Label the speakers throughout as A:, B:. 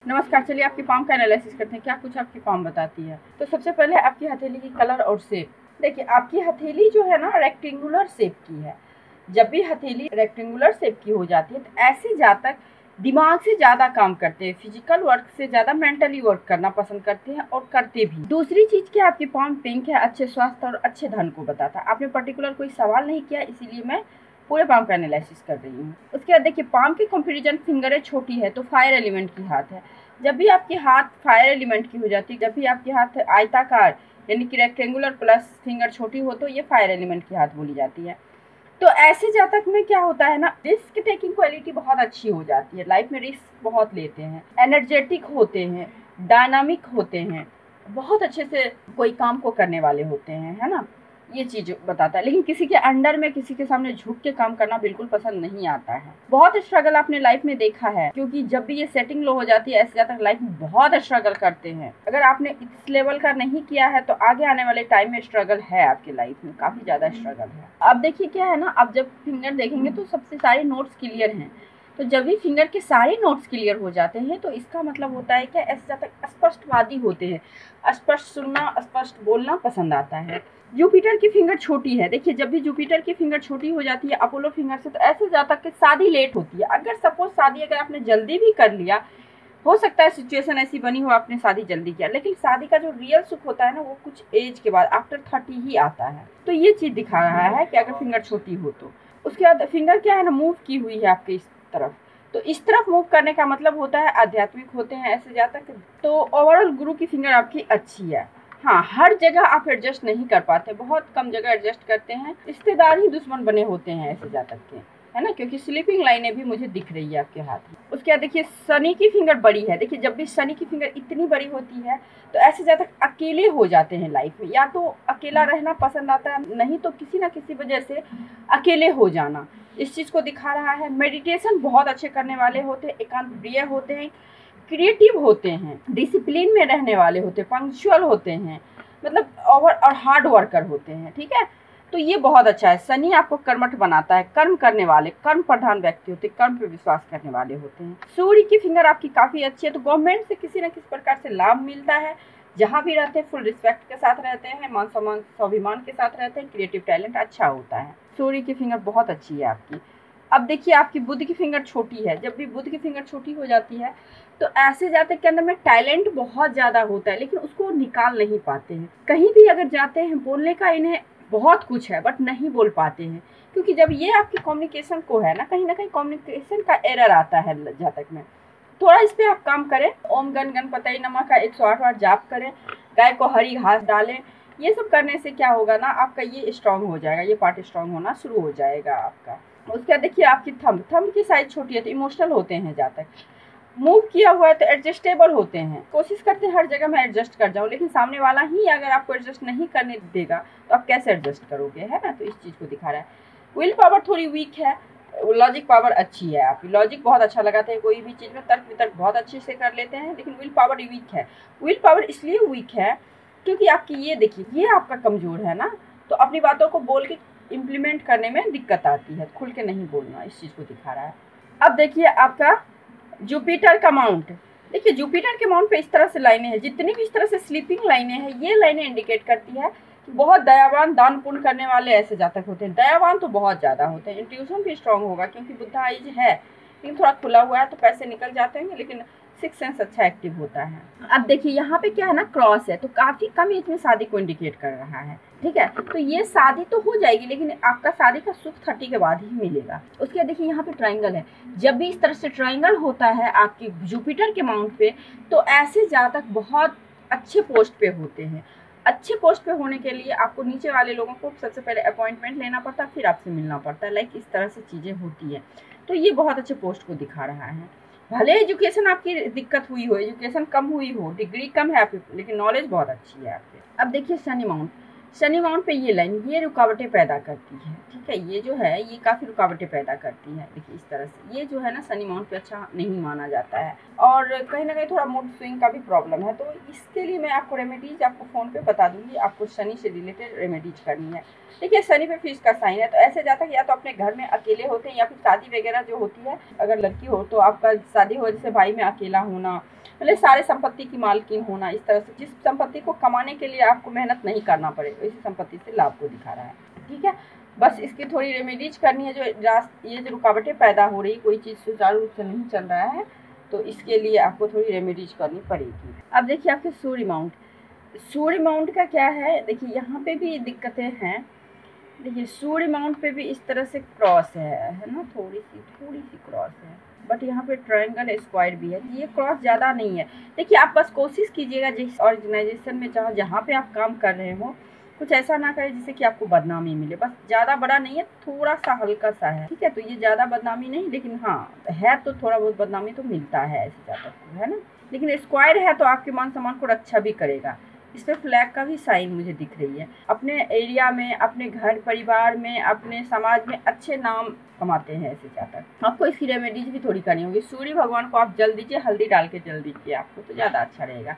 A: नमस्कार, चलिए आपकी पाम का एनालिसिस करते हैं। क्या कुछ आपकी पाम बताती है। तो सबसे पहले आपकी हथेली की कलर और शेप। देखिए, आपकी हथेली जो है ना रेक्टेंगुलर शेप की है। जब भी हथेली रेक्टेंगुलर शेप की हो जाती है तो ऐसे जातक दिमाग से ज़्यादा काम करते हैं, फिजिकल वर्क से ज़्यादा मेंटली वर्क करना पसंद करते हैं और करते भी। दूसरी चीज़ कि आपकी पाम पिंक है, अच्छे स्वास्थ्य और अच्छे धन को बताता है। आपने पर्टिकुलर कोई सवाल नहीं किया, इसीलिए मैं पूरे पाम का एनालिसिस कर रही हूँ। उसके बाद देखिए, पाम की कंपेरिजन फिंगरें छोटी है तो फायर एलिमेंट की हाथ है। जब भी आपकी हाथ फायर एलिमेंट की हो जाती है, जब भी आपकी हाथ आयताकार यानी कि रेक्टेंगुलर प्लस फिंगर छोटी हो तो ये फायर एलिमेंट की हाथ बोली जाती है। तो ऐसे जातक में क्या होता है ना, रिस्क टेकिंग क्वालिटी बहुत अच्छी हो जाती है। लाइफ में रिस्क बहुत लेते हैं, एनर्जेटिक होते हैं, डायनामिक होते हैं, बहुत अच्छे से कोई काम को करने वाले होते हैं, है ना। ये चीज बताता है। लेकिन किसी के अंडर में, किसी के सामने झुक के काम करना बिल्कुल पसंद नहीं आता है। बहुत स्ट्रगल आपने लाइफ में देखा है, क्योंकि जब भी ये सेटिंग लो हो जाती है ऐसे जातक लाइफ में बहुत स्ट्रगल करते हैं। अगर आपने इस लेवल का नहीं किया है तो आगे आने वाले टाइम में स्ट्रगल है, आपकी लाइफ में काफी ज्यादा स्ट्रगल है। अब देखिए क्या है ना, अब जब फिंगर देखेंगे तो सबसे सारे नोट्स क्लियर हैं। तो जब भी फिंगर के सारे नोट्स क्लियर हो जाते हैं तो इसका मतलब होता है कि ऐसे जातक स्पष्टवादी होते हैं, स्पष्ट सुनना, स्पष्ट बोलना पसंद आता है। जुपिटर की फिंगर छोटी है। देखिए, जब भी जुपिटर की फिंगर छोटी हो जाती है अपोलो फिंगर से तो ऐसे जातक की शादी लेट होती है। अगर सपोज शादी अगर आपने जल्दी भी कर लिया, हो सकता है सिचुएशन ऐसी बनी हो आपने शादी जल्दी किया, लेकिन शादी का जो रियल सुख होता है ना वो कुछ एज के बाद आफ्टर 30 ही आता है। तो ये चीज दिखा रहा है कि अगर फिंगर छोटी हो तो। उसके बाद फिंगर क्या है ना, मूव की हुई है आपके इस तरफ। तो इस तरफ मूव करने का मतलब होता है आध्यात्मिक होते हैं ऐसे जातक। तो ओवरऑल गुरु की फिंगर आपकी अच्छी है। हाँ, हर जगह आप एडजस्ट नहीं कर पाते, बहुत कम जगह एडजस्ट करते हैं। रिश्तेदार ही दुश्मन बने होते हैं ऐसे जातक के, है ना, क्योंकि स्लीपिंग लाइनें भी मुझे दिख रही है आपके हाथ में। उसके बाद देखिए, शनि की फिंगर बड़ी है। देखिए, जब भी शनि की फिंगर इतनी बड़ी होती है तो ऐसे जातक अकेले हो जाते हैं लाइफ में। या तो अकेला रहना पसंद आता है, नहीं तो किसी ना किसी वजह से अकेले हो जाना, इस चीज को दिखा रहा है। मेडिटेशन बहुत अच्छे करने वाले होते हैं, एकांत प्रिय होते हैं, क्रिएटिव होते हैं, डिसिप्लिन में रहने वाले होते हैं, पंक्चुअल होते हैं, मतलब ओवर और हार्ड वर्कर होते हैं। ठीक है, तो ये बहुत अच्छा है। शनि आपको कर्मठ बनाता है, कर्म करने वाले, कर्म प्रधान व्यक्ति होते हैं, कर्म पे विश्वास करने वाले होते हैं। सूर्य की फिंगर आपकी काफी अच्छी है, तो गवर्नमेंट से किसी न किसी प्रकार से लाभ मिलता है। जहाँ भी रहते हैं फुल रिस्पेक्ट के साथ रहते हैं, मान सम्मान स्वाभिमान के साथ रहते हैं, क्रिएटिव टैलेंट अच्छा होता है। सूर्य की फिंगर बहुत अच्छी है आपकी। अब देखिए, आपकी बुध की फिंगर छोटी है। जब भी बुध की फिंगर छोटी हो जाती है तो ऐसे जातक के अंदर में टैलेंट बहुत ज्यादा होता है, लेकिन उसको निकाल नहीं पाते हैं। कहीं भी अगर जाते हैं, बोलने का इन्हें बहुत कुछ है बट नहीं बोल पाते हैं, क्योंकि जब ये आपकी कम्युनिकेशन को है ना कहीं कम्युनिकेशन का एरर आता है जातक में। थोड़ा इस पे आप काम करें। ओम गण गणपति नमः का 108 बार जाप करें, गाय को हरी घास डालें। ये सब करने से क्या होगा ना, आपका ये स्ट्रांग हो जाएगा, ये पार्ट स्ट्रांग होना शुरू हो जाएगा आपका। उसके बाद देखिए, आपकी थंब की साइज छोटी है तो इमोशनल होते हैं जातक। मूव किया हुआ है तो एडजस्टेबल होते हैं, कोशिश करते हैं हर जगह मैं एडजस्ट कर जाऊं, लेकिन सामने वाला ही अगर आपको एडजस्ट नहीं करने देगा तो आप कैसे एडजस्ट करोगे, है ना। तो इस चीज को दिखा रहा है। विल पावर थोड़ी वीक है, लॉजिक पावर अच्छी है आपकी। लॉजिक बहुत अच्छा लगाते हैं, कोई भी चीज में तर्क वितर्क बहुत अच्छे से कर लेते हैं, लेकिन विल पावर वीक है। विल पावर इसलिए वीक है क्योंकि आपकी ये देखिए, ये आपका कमजोर है ना, तो अपनी बातों को बोल के इम्प्लीमेंट करने में दिक्कत आती है, खुल के नहीं बोलना, इस चीज को दिखा रहा है। अब देखिए, आपका जुपिटर का माउंट। देखिए, जुपिटर के माउंट पे इस तरह से लाइनें हैं, जितनी भी इस तरह से स्लीपिंग लाइनें हैं, ये लाइनें इंडिकेट करती है कि बहुत दयावान, दान पुण्य करने वाले ऐसे जातक होते हैं। दयावान तो बहुत ज्यादा होते हैं। इंट्यूशन भी स्ट्रांग होगा क्योंकि बुध आइज है, लेकिन थोड़ा खुला हुआ है तो पैसे निकल जाते हैं, लेकिन सिक्स सेंस अच्छा एक्टिव होता है। अब देखिए, यहाँ पे क्या है ना, क्रॉस है तो काफी कम एज में शादी को इंडिकेट कर रहा है। ठीक है, तो ये शादी तो हो जाएगी, लेकिन आपका शादी का सुख 30 के बाद ही मिलेगा। उसके बाद देखिए, यहाँ पे ट्राइंगल है। जब भी इस तरह से ट्राइंगल होता है आपके जुपिटर के माउंट पे तो ऐसे जातक बहुत अच्छे पोस्ट पे होते हैं। अच्छे पोस्ट पे होने के लिए आपको नीचे वाले लोगों को सबसे पहले अपॉइंटमेंट लेना पड़ता है, फिर आपसे मिलना पड़ता है। लाइक इस तरह से चीजें होती है। तो ये बहुत अच्छे पोस्ट को दिखा रहा है। भले एजुकेशन आपकी दिक्कत हुई हो, एजुकेशन कम हुई हो, डिग्री कम है आपकी, लेकिन नॉलेज बहुत अच्छी है आपकी। अब देखिए, शनि माउंट। शनि माउंट पे ये लाइन ये रुकावटें पैदा करती है, ठीक है, ये जो है ये काफ़ी रुकावटें पैदा करती है। देखिए इस तरह से ये जो है ना शनि माउंट पे अच्छा नहीं माना जाता है, और कहीं ना कहीं थोड़ा मूड स्विंग का भी प्रॉब्लम है। तो इसके लिए मैं आपको रेमेडीज आपको फ़ोन पे बता दूंगी, आपको शनि से रिलेटेड रेमेडीज करनी है। देखिए शनि पे फिश का साइन है, तो ऐसे जाता कि या तो अपने घर में अकेले होते हैं, या फिर शादी वगैरह जो होती है, अगर लड़की हो तो आपका शादी हो जैसे भाई में अकेला होना, मतलब सारे संपत्ति की मालकिन होना, इस तरह से जिस संपत्ति को कमाने के लिए आपको मेहनत नहीं करना पड़े ऐसी संपत्ति से लाभ को दिखा रहा है, ठीक है। बस इसकी थोड़ी रेमेडीज करनी है, ये जो रुकावटें पैदा हो रही, कोई चीज़ सुचारू रूप से नहीं चल रहा है, तो इसके लिए आपको थोड़ी रेमेडीज करनी पड़ेगी। अब देखिए आपके सूर्य माउंट का क्या है, देखिए यहाँ पे भी दिक्कतें हैं। देखिए सूर्य माउंट पे भी इस तरह से क्रॉस है ना, थोड़ी सी क्रॉस है, बट यहाँ पे ट्रायंगल स्क्वायर भी है, ये क्रॉस ज़्यादा नहीं है। देखिए आप बस कोशिश कीजिएगा जिस ऑर्गेनाइजेशन में जहाँ पे आप काम कर रहे हो, कुछ ऐसा ना करें जिससे कि आपको बदनामी मिले। बस ज़्यादा बड़ा नहीं है, थोड़ा सा हल्का सा है, ठीक है। तो ये ज़्यादा बदनामी नहीं, लेकिन हाँ है तो थोड़ा बहुत बदनामी तो मिलता है ऐसे ज़्यादा, है ना। लेकिन स्क्वायर है तो आपके मान सम्मान को रक्षा भी करेगा। इस पर फ्लैग का भी साइन मुझे दिख रही है। अपने एरिया में, अपने घर परिवार में, अपने समाज में अच्छे नाम कमाते हैं ऐसे जातक। आपको इसकी रेमेडीज भी थोड़ी करनी होगी। सूर्य भगवान को आप जल दीजिए, हल्दी डाल के जल दीजिए, आपको तो ज़्यादा अच्छा रहेगा।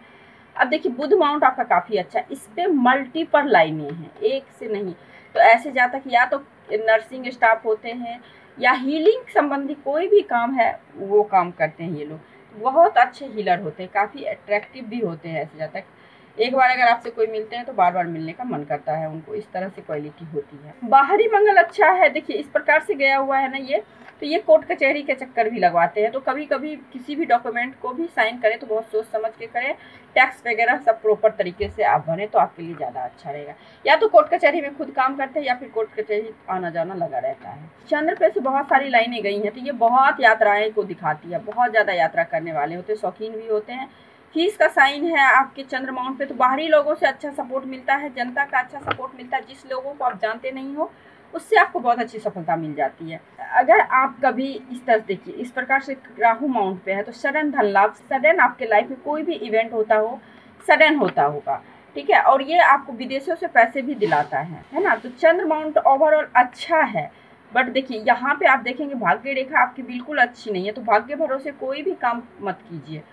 A: अब देखिए बुध माउंट आपका काफ़ी अच्छा है, इस पर मल्टीपल लाइनें हैं, एक से नहीं। तो ऐसे जातक या तो नर्सिंग स्टाफ होते हैं या हीलिंग संबंधी कोई भी काम है वो काम करते हैं। ये लोग बहुत अच्छे हीलर होते हैं, काफ़ी अट्रैक्टिव भी होते हैं ऐसे जातक। एक बार अगर आपसे कोई मिलते हैं तो बार बार मिलने का मन करता है उनको, इस तरह से क्वालिटी होती है। बाहरी मंगल अच्छा है, देखिए इस प्रकार से गया हुआ है ना ये, तो ये कोर्ट कचहरी के चक्कर भी लगवाते हैं। तो कभी कभी किसी भी डॉक्यूमेंट को भी साइन करें तो बहुत सोच समझ के करें, टैक्स वगैरह सब प्रॉपर तरीके से आप भरें तो आपके लिए ज़्यादा अच्छा रहेगा। या तो कोर्ट कचहरी में खुद काम करते हैं या फिर कोर्ट कचहरी आना जाना लगा रहता है। चंद्र पे से बहुत सारी लाइनें गई हैं, तो ये बहुत यात्राएं को दिखाती है, बहुत ज़्यादा यात्रा करने वाले होते हैं, शौकीन भी होते हैं। फीस का साइन है आपके चंद्र माउंट पे, तो बाहरी लोगों से अच्छा सपोर्ट मिलता है, जनता का अच्छा सपोर्ट मिलता है। जिस लोगों को आप जानते नहीं हो उससे आपको बहुत अच्छी सफलता मिल जाती है। अगर आप कभी इस तरह देखिए इस प्रकार से राहु माउंट पे है तो सडन धन लाभ, सडन आपके लाइफ में कोई भी इवेंट होता हो सडन होता होगा, ठीक है, और ये आपको विदेशों से पैसे भी दिलाता है ना। तो चंद्र माउंट ओवरऑल अच्छा है, बट देखिए यहाँ पे आप देखेंगे भाग्य रेखा आपकी बिल्कुल अच्छी नहीं है। तो भाग्य भरोसे कोई भी काम मत कीजिए,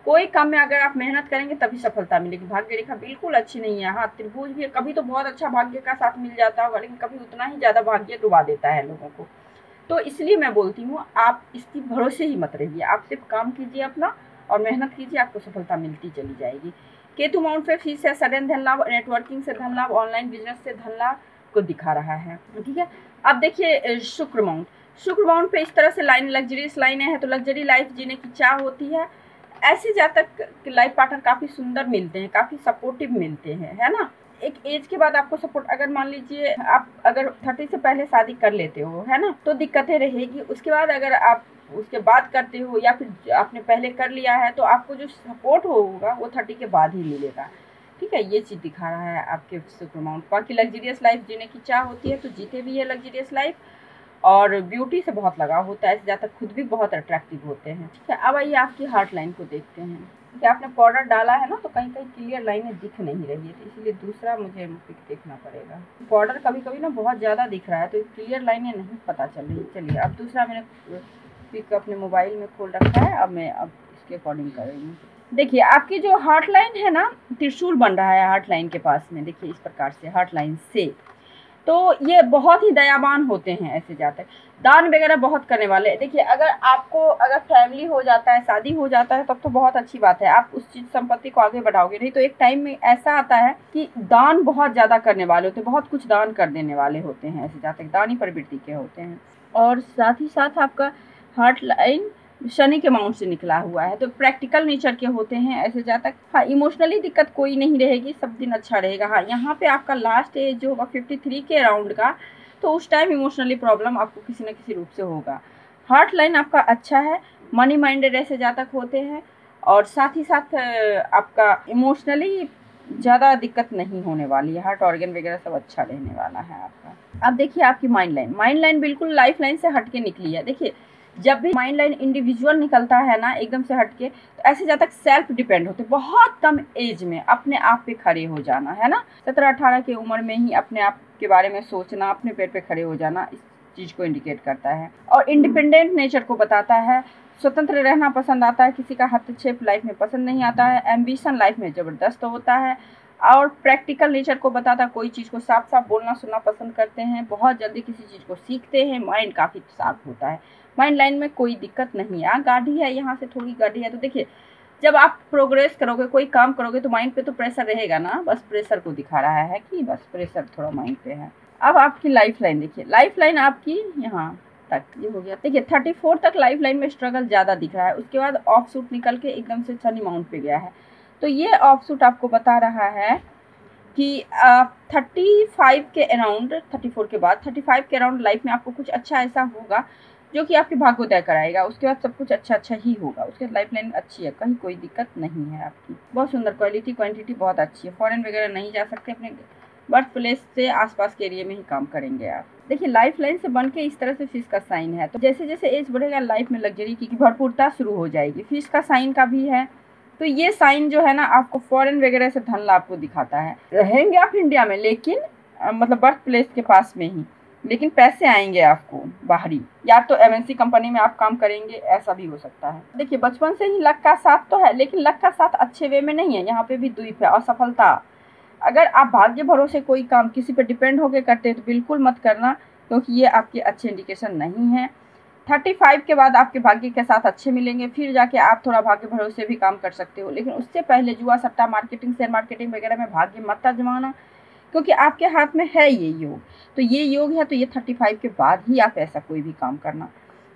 A: कोई काम में अगर आप मेहनत करेंगे तभी सफलता मिलेगी। भाग्य रेखा बिल्कुल अच्छी नहीं है। हाँ त्रिभुज भी कभी तो बहुत अच्छा भाग्य का साथ मिल जाता होगा, लेकिन कभी उतना ही ज़्यादा भाग्य डुबा देता है लोगों को। तो इसलिए मैं बोलती हूँ आप इसकी भरोसे ही मत रहिए, आप सिर्फ काम कीजिए अपना और मेहनत कीजिए, आपको सफलता मिलती चली जाएगी। केतु माउंट पे फिर से सडन धन लाभ, नेटवर्किंग से धन लाभ, ऑनलाइन बिजनेस से धन लाभ को दिखा रहा है, ठीक है। अब देखिए शुक्र माउंट पे इस तरह से लाइन लग्जरियस लाइनें हैं, तो लग्जरी लाइफ जीने की चाह होती है। ऐसे जातक लाइफ पार्टनर काफ़ी सुंदर मिलते हैं, काफ़ी सपोर्टिव मिलते हैं, है ना। एक एज के बाद आपको सपोर्ट, अगर मान लीजिए आप अगर 30 से पहले शादी कर लेते हो, है ना, तो दिक्कतें रहेगी। उसके बाद अगर आप उसके बाद करते हो या फिर आपने पहले कर लिया है तो आपको जो सपोर्ट होगा वो 30 के बाद ही मिलेगा, ठीक है। ये चीज़ दिखा रहा है आपके शुक्र माउंट। बाकी लग्जरियस लाइफ जीने की चाह होती है तो जीते भी है लग्जरियस लाइफ, और ब्यूटी से बहुत लगाव होता है, ऐसे ज़्यादा खुद भी बहुत अट्रैक्टिव होते हैं, ठीक है। अब आइए आपकी हार्ट लाइन को देखते हैं, क्योंकि आपने पाउडर डाला है ना तो कहीं कहीं क्लियर लाइनें दिख नहीं रही है, तो इसलिए दूसरा मुझे पिक देखना पड़ेगा। पाउडर कभी कभी ना बहुत ज़्यादा दिख रहा है तो क्लियर लाइनें नहीं पता चल रही। चलिए अब दूसरा मैंने पिक अपने मोबाइल में खोल रखा है, अब मैं इसके अकॉर्डिंग कर रही हूँ। देखिए आपकी जो हार्ट लाइन है ना, त्रिशूल बन रहा है हार्ट लाइन के पास में, देखिए इस प्रकार से हार्ट लाइन से। तो ये बहुत ही दयावान होते हैं ऐसे जातक, दान वगैरह बहुत करने वाले। देखिए अगर फैमिली हो जाता है, शादी हो जाता है, तब तो बहुत अच्छी बात है, आप उस चीज़ संपत्ति को आगे बढ़ाओगे। नहीं तो एक टाइम में ऐसा आता है कि दान बहुत ज़्यादा करने वाले होते हैं, बहुत कुछ दान कर देने वाले होते हैं ऐसे जातक, दानी प्रवृत्ति के होते हैं। और साथ ही साथ आपका हार्ट लाइन शनि के माउंट से निकला हुआ है, तो प्रैक्टिकल नेचर के होते हैं ऐसे जातक। हाँ इमोशनली दिक्कत कोई नहीं रहेगी, सब दिन अच्छा रहेगा। हाँ यहाँ पे आपका लास्ट एज जो होगा 53 के अराउंड का, तो उस टाइम इमोशनली प्रॉब्लम आपको किसी न किसी रूप से होगा। हार्ट लाइन आपका अच्छा है, मनी माइंडेड ऐसे जातक होते हैं, और साथ ही साथ आपका इमोशनली ज़्यादा दिक्कत नहीं होने वाली है, हार्ट ऑर्गन वगैरह सब अच्छा रहने वाला है आपका। अब देखिए आपकी माइंड लाइन बिल्कुल लाइफ लाइन से हट के निकली है। देखिए जब भी माइंड लाइन इंडिविजुअल निकलता है ना एकदम से हटके, तो ऐसे जब तक सेल्फ डिपेंड होते, बहुत कम एज में अपने आप पे खड़े हो जाना है ना, 17-18 की उम्र में ही अपने आप के बारे में सोचना, अपने पैर पे खड़े हो जाना, इस चीज को इंडिकेट करता है। और इंडिपेंडेंट नेचर को बताता है, स्वतंत्र रहना पसंद आता है, किसी का हस्तक्षेप लाइफ में पसंद नहीं आता है, एम्बिशन लाइफ में जबरदस्त होता है। और प्रैक्टिकल नेचर को बताता है, कोई चीज़ को साफ साफ बोलना सुनना पसंद करते हैं, बहुत जल्दी किसी चीज़ को सीखते हैं, माइंड काफ़ी शार्प होता है। माइंड लाइन में कोई दिक्कत नहीं है। गाढ़ी है, यहाँ से थोड़ी गाढ़ी है, तो देखिए जब आप प्रोग्रेस करोगे, कोई काम करोगे, तो माइंड पे तो प्रेशर रहेगा ना, बस प्रेशर को दिखा रहा है कि बस प्रेशर थोड़ा माइंड पे है। अब आपकी लाइफ लाइन देखिए, लाइफ लाइन आपकी यहाँ तक ये हो गया। देखिए 34 तक लाइफ लाइन में स्ट्रगल ज़्यादा दिख रहा है, उसके बाद ऑफ सूट निकल के एकदम से सनी माउंट पे गया है। तो ये ऑफ सूट आपको बता रहा है कि 35 के अराउंड, 34 के बाद 35 के अराउंड लाइफ में आपको कुछ अच्छा ऐसा होगा जो कि आपके भाग्य तय कराएगा। उसके बाद सब कुछ अच्छा अच्छा ही होगा। उसके बाद लाइफ लाइन अच्छी है, कहीं कोई दिक्कत नहीं है आपकी, बहुत सुंदर, क्वालिटी क्वांटिटी बहुत अच्छी है। फॉरेन वगैरह नहीं जा सकते, अपने बर्थ प्लेस से आसपास के एरिया में ही काम करेंगे आप। देखिए लाइफ लाइन से बन के इस तरह से फिश का साइन है, तो जैसे जैसे एज बढ़ेगा लाइफ में लग्जरी की भरपूरता शुरू हो जाएगी। फिश का साइन का भी है, तो ये साइन जो है ना आपको फॉरेन वगैरह से धन लाभ को दिखाता है। रहेंगे आप इंडिया में, लेकिन मतलब बर्थ प्लेस के पास में ही, लेकिन पैसे आएंगे आपको बाहरी, या तो एमएनसी कंपनी में आप काम करेंगे, ऐसा भी हो सकता है। देखिए बचपन से ही लक का साथ तो है, लेकिन लक का साथ अच्छे वे में नहीं है, यहाँ पे भी द्वीप है। असफलता, अगर आप भाग्य भरोसे कोई काम किसी पे डिपेंड होकर करते हैं तो बिल्कुल मत करना, क्योंकि ये आपके अच्छे इंडिकेशन नहीं है। 35 के बाद आपके भाग्य के साथ अच्छे मिलेंगे, फिर जाके आप थोड़ा भाग्य भरोसे भी काम कर सकते हो, लेकिन उससे पहले जुआ सट्टा मार्केटिंग शेयर मार्केटिंग वगैरह में भाग्य मत आजमाना, क्योंकि आपके हाथ में है ये योग। तो ये योग है, तो ये 35 के बाद ही आप ऐसा कोई भी काम करना,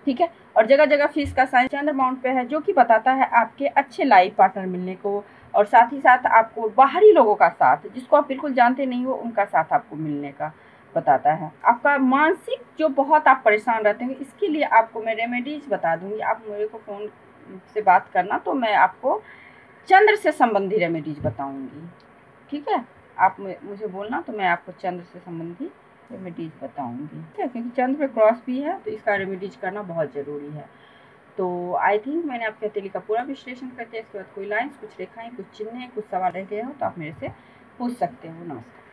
A: ठीक है। और जगह जगह फिश का साइन चंद्र माउंट पे है, जो कि बताता है आपके अच्छे लाइफ पार्टनर मिलने को, और साथ ही साथ आपको बाहरी लोगों का साथ, जिसको आप बिल्कुल जानते नहीं हो, उनका साथ आपको मिलने का बताता है। आपका मानसिक जो बहुत आप परेशान रहते हैं, इसके लिए आपको मैं रेमेडीज बता दूंगी। आप मेरे को फ़ोन से बात करना, तो मैं आपको चंद्र से संबंधी रेमेडीज बताऊंगी, ठीक है। आप मुझे बोलना, तो मैं आपको चंद्र से संबंधी रेमेडीज बताऊंगी, ठीक है, क्योंकि चंद्र पे क्रॉस भी है, तो इसका रेमेडीज करना बहुत ज़रूरी है। तो आई थिंक मैंने आपके हथेली का पूरा विश्लेषण कर दिया। इसके बाद कोई लाइन्स, कुछ रेखाएं, कुछ चिन्ह, कुछ सवाल रह गए हो तो आप मेरे से पूछ सकते हो। नमस्कार।